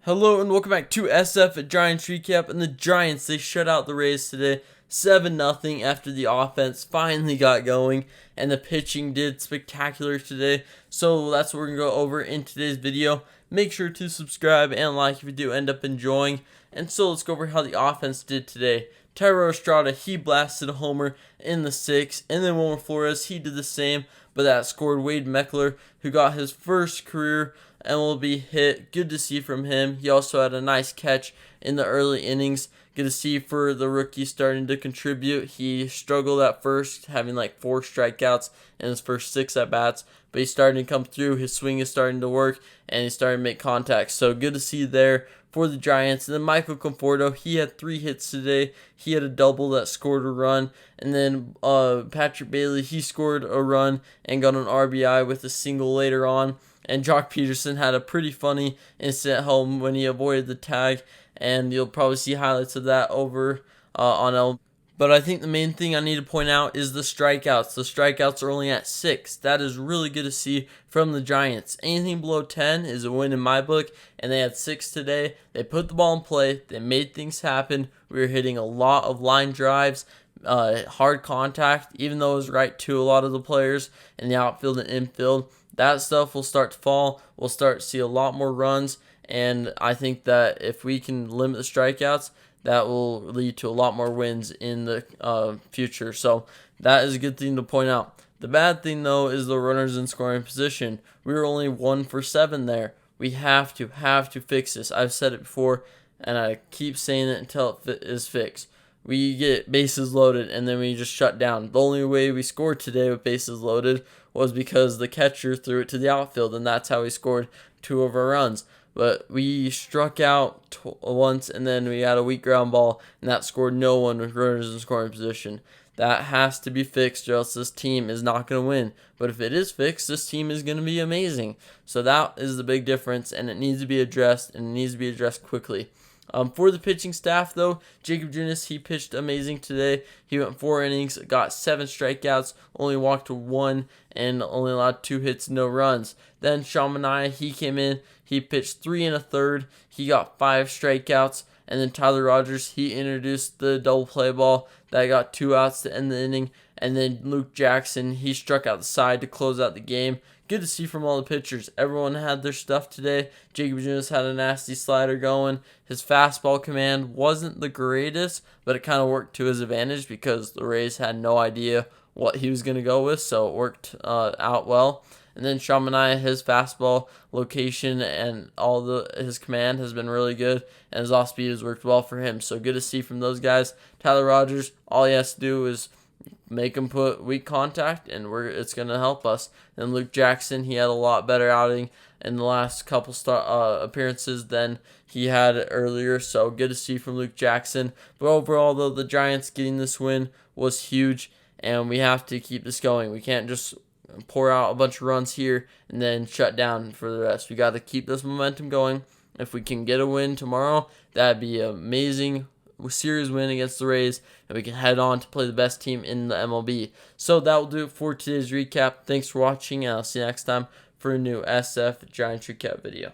Hello and welcome back to SF at Giants Recap. And the Giants, they shut out the Rays today 7-0 after the offense finally got going and the pitching did spectacular today. So that's what we're going to go over in today's video. Make sure to subscribe and like if you do end up enjoying. And so let's go over how the offense did today. Tyro Estrada, he blasted a homer in the 6th, and then Wilmer Flores, he did the same, but that scored Wade Meckler, who got his first career MLB hit. Good to see from him. He also had a nice catch in the early innings. Good to see for the rookie starting to contribute. He struggled at first, having like 4 strikeouts in his first 6 at-bats, but he's starting to come through. His swing is starting to work, and he's starting to make contact. So good to see there for the Giants. And then Michael Conforto, he had 3 hits today. He had a double that scored a run. And then Patrick Bailey, he scored a run and got an RBI with a single later on. And Jock Peterson had a pretty funny incident at home when he avoided the tag. And you'll probably see highlights of that over on L. But I think the main thing I need to point out is the strikeouts. The strikeouts are only at 6. That is really good to see from the Giants. Anything below 10 is a win in my book, and they had 6 today. They put the ball in play. They made things happen. We were hitting a lot of line drives, hard contact, even though it was right to a lot of the players in the outfield and infield. That stuff will start to fall. We'll start to see a lot more runs, and I think that if we can limit the strikeouts, that will lead to a lot more wins in the future. So that is a good thing to point out. The bad thing, though, is the runners in scoring position. We were only 1 for 7 there. We have to fix this. I've said it before, and I keep saying it until it is fixed. We get bases loaded, and then we just shut down. The only way we scored today with bases loaded was because the catcher threw it to the outfield, and that's how we scored 2 of our runs. But we struck out once, and then we had a weak ground ball, and that scored no one with runners in scoring position. That has to be fixed, or else this team is not going to win. But if it is fixed, this team is going to be amazing. So that is the big difference, and it needs to be addressed, and it needs to be addressed quickly. For the pitching staff, though, Jacob Junis, he pitched amazing today. He went 4 innings, got 7 strikeouts, only walked 1, and only allowed 2 hits, no runs. Then Sean Manaea, he came in. He pitched 3 1/3. He got 5 strikeouts. And then Tyler Rogers, he introduced the double play ball that got 2 outs to end the inning. And then Luke Jackson, he struck out the side to close out the game. Good to see from all the pitchers. Everyone had their stuff today. Jacob Junis had a nasty slider going. His fastball command wasn't the greatest, but it kind of worked to his advantage because the Rays had no idea what he was going to go with, so it worked out well. And then Sean Manaea, his fastball location and his command has been really good, and his off speed has worked well for him. So good to see from those guys. Tyler Rogers, all he has to do is make him put weak contact, and it's going to help us. And Luke Jackson, he had a lot better outing in the last couple appearances than he had earlier. So good to see from Luke Jackson. But overall, though, the Giants getting this win was huge, and we have to keep this going. We can't just pour out a bunch of runs here and then shut down for the rest. We got to keep this momentum going. If we can get a win tomorrow, that'd be an amazing series win against the Rays, and we can head on to play the best team in the MLB. So that will do it for today's recap. Thanks for watching, and I'll see you next time for a new SF Giants recap video.